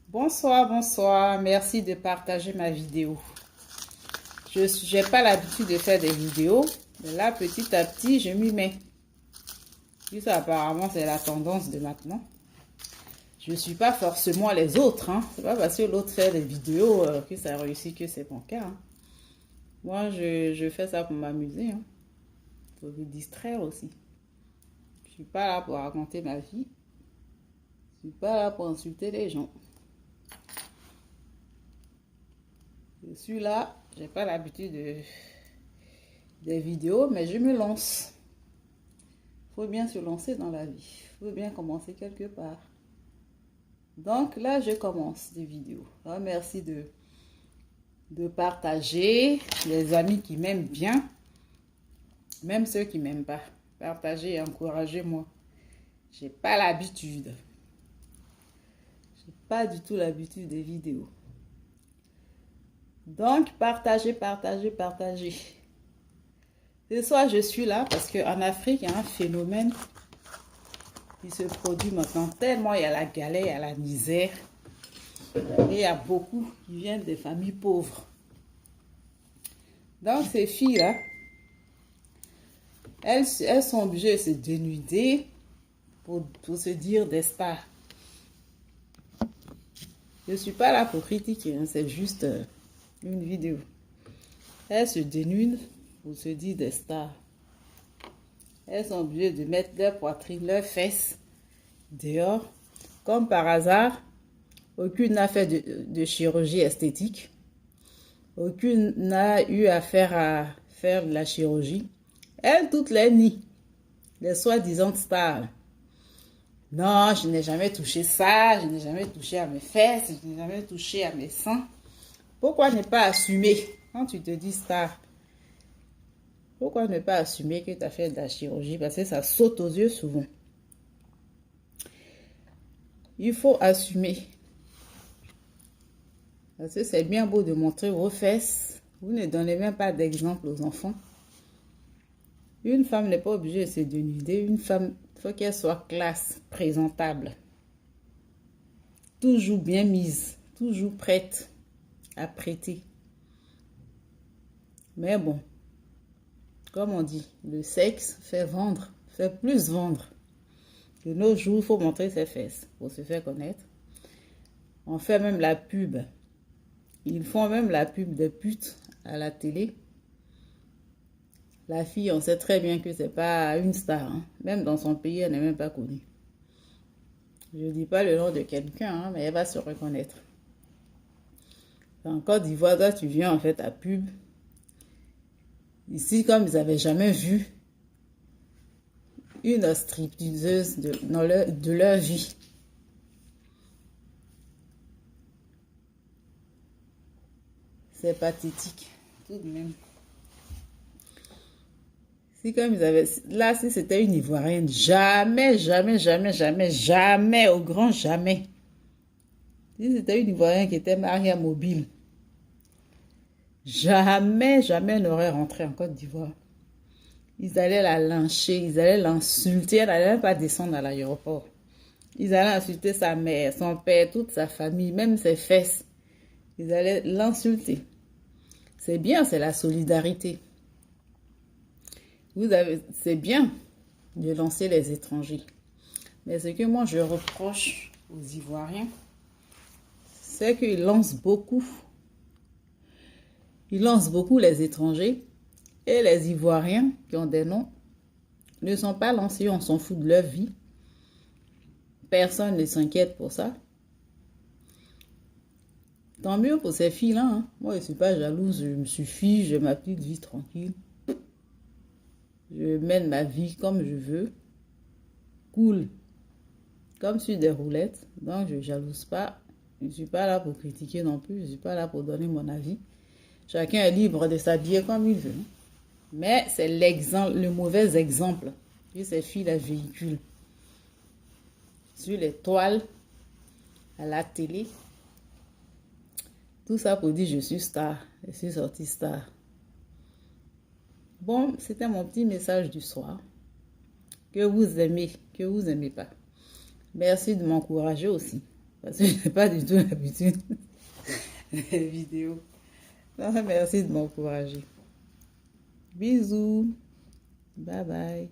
Bonsoir, bonsoir. Merci de partager ma vidéo. Je n'ai pas l'habitude de faire des vidéos, mais là, petit à petit, je m'y mets. Ça, apparemment, c'est la tendance de maintenant. Je ne suis pas forcément les autres. C'est pas parce que l'autre fait des vidéos que ça réussit que c'est mon cas. Moi, je fais ça pour m'amuser. Pour vous distraire aussi. Je ne suis pas là pour raconter ma vie. Je ne suis pas là pour insulter les gens. Je suis là, j'ai pas l'habitude des vidéos, mais je me lance. Il faut bien se lancer dans la vie. Il faut bien commencer quelque part. Donc là, je commence des vidéos. Alors, merci de partager. Les amis qui m'aiment bien, même ceux qui m'aiment pas. Partagez et encouragez-moi. J'ai pas l'habitude. J'ai pas du tout l'habitude des vidéos. Donc, partagez, partagez, partagez. Ce soir, je suis là parce qu'en Afrique, il y a un phénomène qui se produit maintenant. Tellement il y a la galère, il y a la misère. Et il y a beaucoup qui viennent des familles pauvres. Donc, ces filles-là, elles sont obligées de se dénuder pour se dire des stars. Je ne suis pas là pour critiquer, c'est juste une vidéo. Elles se dénudent pour se dire des stars. Elles sont obligées de mettre leur poitrine, leurs fesses dehors. Comme par hasard, aucune n'a fait de chirurgie esthétique. Aucune n'a eu affaire à faire de la chirurgie. Elles, toutes les nient. Les soi-disant stars. Non, je n'ai jamais touché ça. Je n'ai jamais touché à mes fesses. Je n'ai jamais touché à mes seins. Pourquoi ne pas assumer quand tu te dis star? Pourquoi ne pas assumer que tu as fait de la chirurgie? Parce que ça saute aux yeux souvent. Il faut assumer. Parce que c'est bien beau de montrer vos fesses. Vous ne donnez même pas d'exemple aux enfants. Une femme n'est pas obligée de se dénuder. Une femme, il faut qu'elle soit classe, présentable. Toujours bien mise. Toujours prête à prêter. Mais bon, comme on dit, le sexe fait vendre, fait plus vendre. De nos jours, il faut montrer ses fesses pour se faire connaître. On fait même la pub. Ils font même la pub des putes à la télé. La fille, on sait très bien que c'est pas une star. Même dans son pays, elle n'est même pas connue. Je ne dis pas le nom de quelqu'un, mais elle va se reconnaître. En Côte d'Ivoire, toi, tu viens en fait à pub. Ici, comme ils n'avaient jamais vu une stripteaseuse de leur vie. C'est pathétique, tout de même. Si comme ils avaient... Là, si c'était une Ivoirienne, jamais, jamais, jamais, jamais, jamais, au grand jamais. Si c'était une Ivoirienne qui était mariée à Mobile, jamais, jamais n'aurait rentré en Côte d'Ivoire. Ils allaient la lyncher, ils allaient l'insulter, elle n'allait même pas descendre à l'aéroport. Ils allaient insulter sa mère, son père, toute sa famille, même ses fesses. Ils allaient l'insulter. C'est bien, c'est la solidarité. C'est bien de lancer les étrangers. Mais ce que moi je reproche aux Ivoiriens, c'est qu'ils lancent beaucoup. Ils lancent beaucoup les étrangers. Et les Ivoiriens qui ont des noms ne sont pas lancés, on s'en fout de leur vie. Personne ne s'inquiète pour ça. Tant mieux pour ces filles-là. Moi, je ne suis pas jalouse, je me suffis, j'ai ma petite vie tranquille. Je mène ma vie comme je veux. Cool. Comme sur des roulettes. Donc, je ne jalouse pas. Je ne suis pas là pour critiquer non plus. Je ne suis pas là pour donner mon avis. Chacun est libre de s'habiller comme il veut. Mais c'est l'exemple, le mauvais exemple que ces filles-là véhiculent. Sur les toiles, à la télé. Tout ça pour dire je suis star. Je suis sortie star. Bon, c'était mon petit message du soir. Que vous aimez pas. Merci de m'encourager aussi. Parce que je n'ai pas du tout l'habitude des vidéos. Non, merci de m'encourager. Bisous. Bye bye.